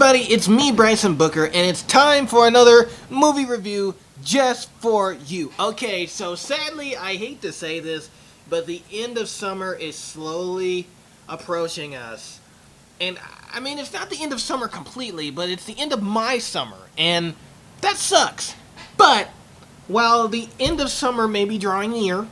everybody, it's me, Bryson Booker, and it's time for another movie review just for you. Okay, so sadly, I hate to say this, but the end of summer is slowly approaching us. And, I mean, it's not the end of summer completely, but it's the end of my summer, and that sucks. But, while the end of summer may be drawing near,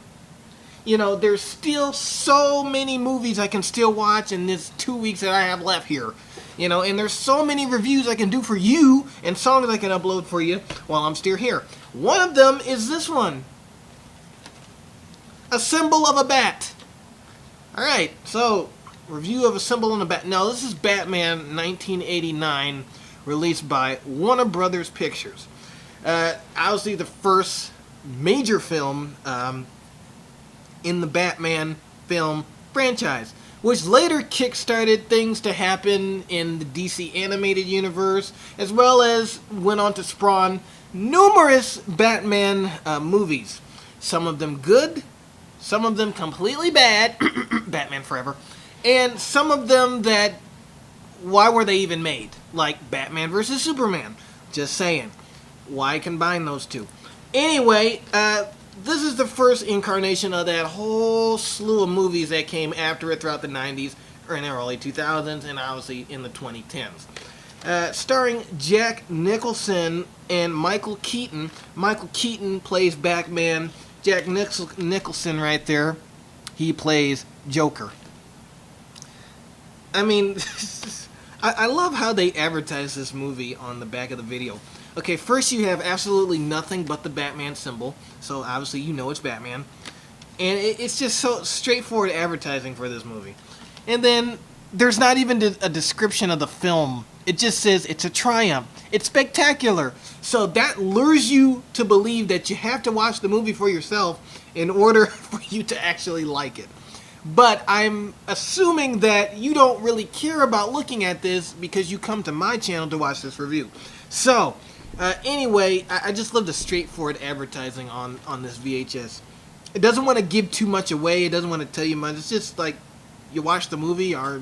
you know, there's still so many movies I can still watch in this 2 weeks that I have left here. You know, and there's so many reviews I can do for you and songs I can upload for you while I'm still here. One of them is this one. A Symbol of a Bat. Alright, so, review of A Symbol of a Bat. Now, this is Batman 1989, released by Warner Brothers Pictures. Obviously, the first major film in the Batman film franchise, which later kick-started things to happen in the DC animated universe, as well as went on to spawn numerous Batman movies. Some of them good, some of them completely bad, Batman Forever, and some of them that, why were they even made? Like Batman vs. Superman. Just saying. Why combine those two? Anyway, this is the first incarnation of that whole slew of movies that came after it throughout the 90s, or in the early 2000s, and obviously in the 2010s. Starring Jack Nicholson and Michael Keaton. Michael Keaton plays Batman. Jack Nicholson right there, he plays Joker. I mean, I love how they advertise this movie on the back of the video. Okay, first you have absolutely nothing but the Batman symbol, so obviously you know it's Batman. And it's just so straightforward advertising for this movie. And then there's not even a description of the film. It just says it's a triumph. It's spectacular. So that lures you to believe that you have to watch the movie for yourself in order for you to actually like it. But I'm assuming that you don't really care about looking at this because you come to my channel to watch this review. So, anyway, I just love the straightforward advertising on this VHS. It doesn't want to give too much away. It doesn't want to tell you much. It's just like you watch the movie or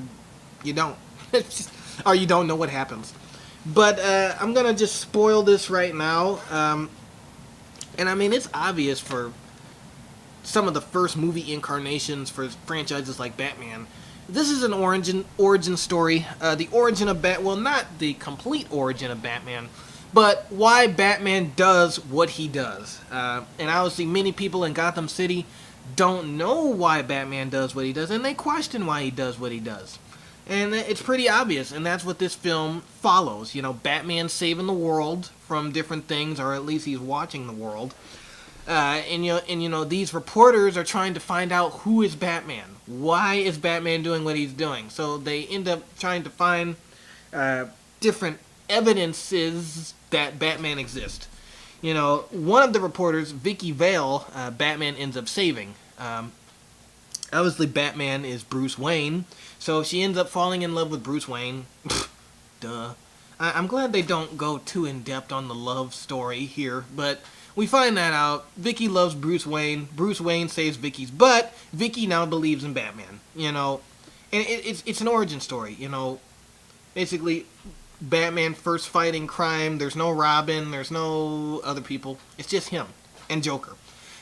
you don't. Or you don't know what happens. But I'm going to just spoil this right now. And I mean, it's obvious for some of the first movie incarnations for franchises like Batman. This is an origin story. The origin of well, not the complete origin of Batman, but why Batman does what he does. And obviously many people in Gotham City don't know why Batman does what he does, and they question why he does what he does. And it's pretty obvious, and that's what this film follows. You know, Batman saving the world from different things, or at least he's watching the world. And you know, these reporters are trying to find out who is Batman. Why is Batman doing what he's doing? So they end up trying to find different evidences that Batman exists. You know, one of the reporters, Vicky Vale, Batman ends up saving. Obviously, Batman is Bruce Wayne, so she ends up falling in love with Bruce Wayne. Duh. I'm glad they don't go too in-depth on the love story here, but we find that out. Vicky loves Bruce Wayne. Bruce Wayne saves Vicky's butt. Vicky now believes in Batman, you know. And it's an origin story, you know. Basically, Batman first fighting crime. There's no Robin. There's no other people. It's just him and Joker.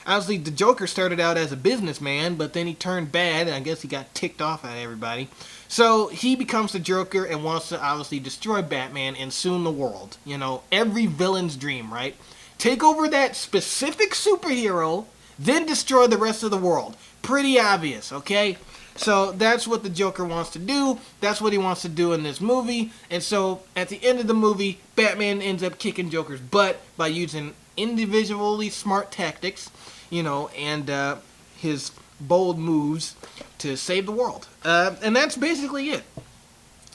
Obviously, the Joker started out as a businessman, but then he turned bad, and I guess he got ticked off at everybody. So he becomes the Joker and wants to obviously destroy Batman and soon the world. You know, every villain's dream, right? Take over that specific superhero, then destroy the rest of the world. Pretty obvious, okay? So that's what the Joker wants to do. That's what he wants to do in this movie. And so at the end of the movie, Batman ends up kicking Joker's butt by using individually smart tactics, you know, and his bold moves to save the world. And that's basically it.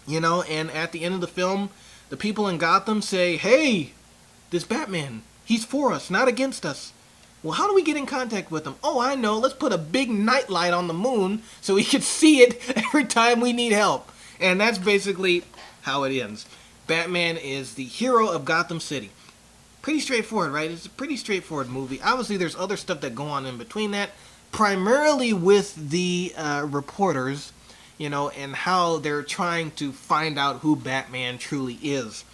You know, and at the end of the film, the people in Gotham say, hey, this Batman, he's for us, not against us. Well, how do we get in contact with him? Oh, I know. Let's put a big nightlight on the moon so we can see it every time we need help. And that's basically how it ends. Batman is the hero of Gotham City. Pretty straightforward, right? It's a pretty straightforward movie. Obviously, there's other stuff that go on in between that. Primarily with the reporters and how they're trying to find out who Batman truly is.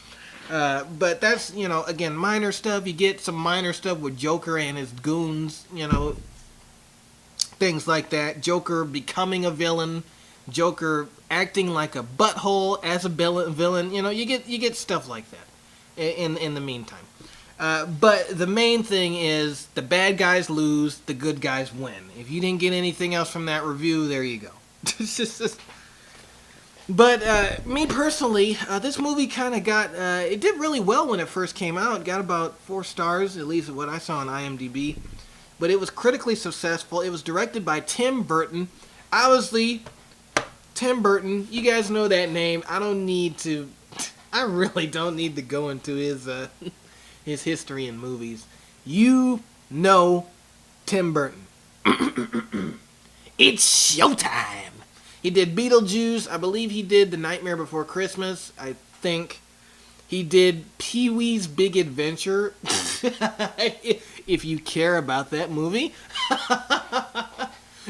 But that's, again, minor stuff. You get some minor stuff with Joker and his goons, things like that. Joker becoming a villain, Joker acting like a butthole as a villain. You get stuff like that in the meantime. But the main thing is the bad guys lose, the good guys win. If you didn't get anything else from that review, there you go. But me personally, this movie kind of got, it did really well when it first came out. It got about 4 stars, at least what I saw on IMDb. But it was critically successful. It was directed by Tim Burton. Obviously, Tim Burton, you guys know that name. I really don't need to go into his history in movies. You know Tim Burton. It's showtime. He did Beetlejuice. I believe he did The Nightmare Before Christmas. I think he did Pee-wee's Big Adventure. If you care about that movie.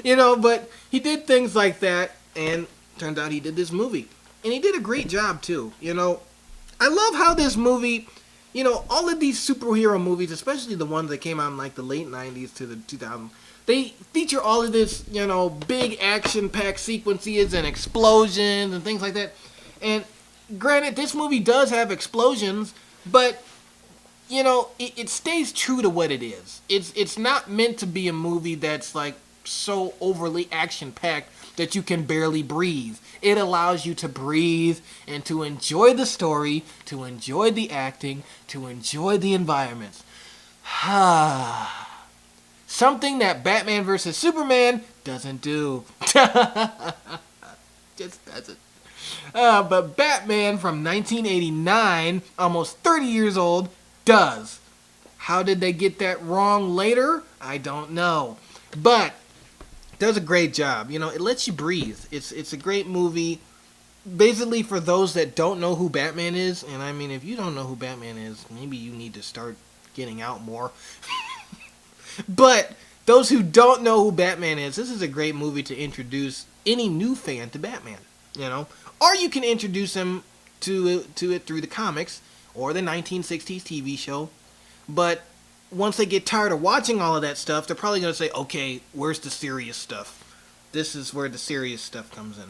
But he did things like that, and turns out he did this movie. And he did a great job, too. I love how this movie, all of these superhero movies, especially the ones that came out in like the late 90s to the 2000s, they feature all of this, big action-packed sequences and explosions and things like that. And granted, this movie does have explosions, but, it stays true to what it is. It's not meant to be a movie that's like so overly action-packed that you can barely breathe. It allows you to breathe and to enjoy the story, to enjoy the acting, to enjoy the environments. Something that Batman vs. Superman doesn't do. Just doesn't. But Batman from 1989, almost 30 years old, does. How did they get that wrong later? I don't know. But does a great job. It lets you breathe. It's a great movie. Basically, for those that don't know who Batman is, and I mean, if you don't know who Batman is, maybe you need to start getting out more. But those who don't know who Batman is, this is a great movie to introduce any new fan to Batman. Or you can introduce them to it through the comics or the 1960s TV show. But once they get tired of watching all of that stuff, they're probably going to say, okay, where's the serious stuff? This is where the serious stuff comes in.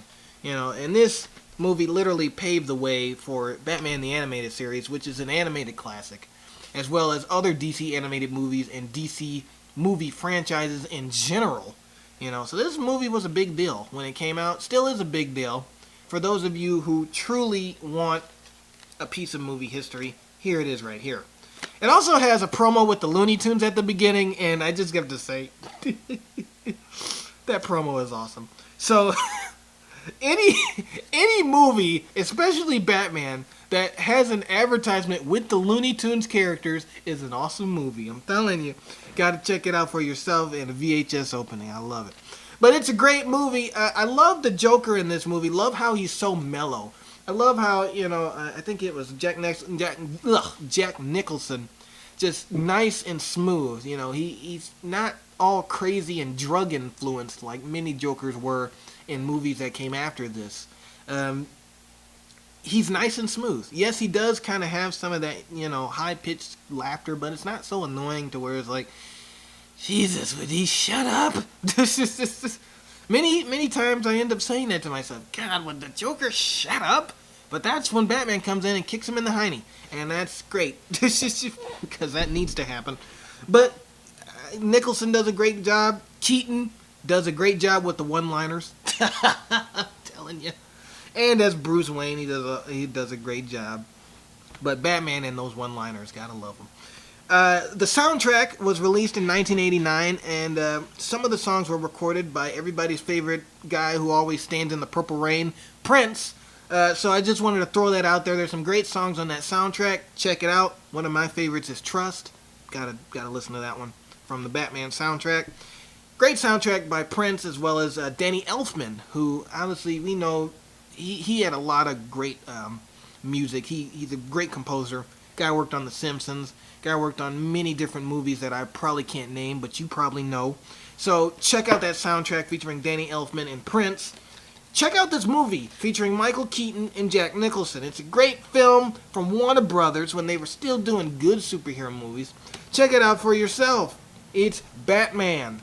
And this movie literally paved the way for Batman the Animated Series, which is an animated classic, as well as other DC animated movies and DC movie franchises in general. So this movie was a big deal when it came out. Still is a big deal. For those of you who truly want a piece of movie history, here it is right here. It also has a promo with the Looney Tunes at the beginning, and I just have to say, that promo is awesome. So, any movie, especially Batman, that has an advertisement with the Looney Tunes characters is an awesome movie. I'm telling you, gotta check it out for yourself in a VHS opening. I love it. But it's a great movie. I love the Joker in this movie. Love how he's so mellow. I love how, I think it was Jack Nicholson, just nice and smooth. He's not all crazy and drug influenced like many Jokers were in movies that came after this. He's nice and smooth. Yes, he does kind of have some of that, high-pitched laughter, but it's not so annoying to where it's like, Jesus, would he shut up? Many times I end up saying that to myself. God, would the Joker shut up? But that's when Batman comes in and kicks him in the hiney. And that's great. Because that needs to happen. But Nicholson does a great job. Keaton does a great job with the one-liners. I'm telling you. And as Bruce Wayne, he does a great job. But Batman and those one-liners, gotta love them. The soundtrack was released in 1989, and some of the songs were recorded by everybody's favorite guy who always stands in the purple rain, Prince. So I just wanted to throw that out there. There's some great songs on that soundtrack. Check it out. One of my favorites is Trust. Gotta listen to that one from the Batman soundtrack. Great soundtrack by Prince, as well as Danny Elfman, who honestly we know he had a lot of great music. He's a great composer. Guy worked on The Simpsons. Guy worked on many different movies that I probably can't name, but you probably know. So check out that soundtrack featuring Danny Elfman and Prince. check out this movie featuring Michael Keaton and Jack Nicholson. It's a great film from Warner Brothers when they were still doing good superhero movies. Check it out for yourself. It's Batman.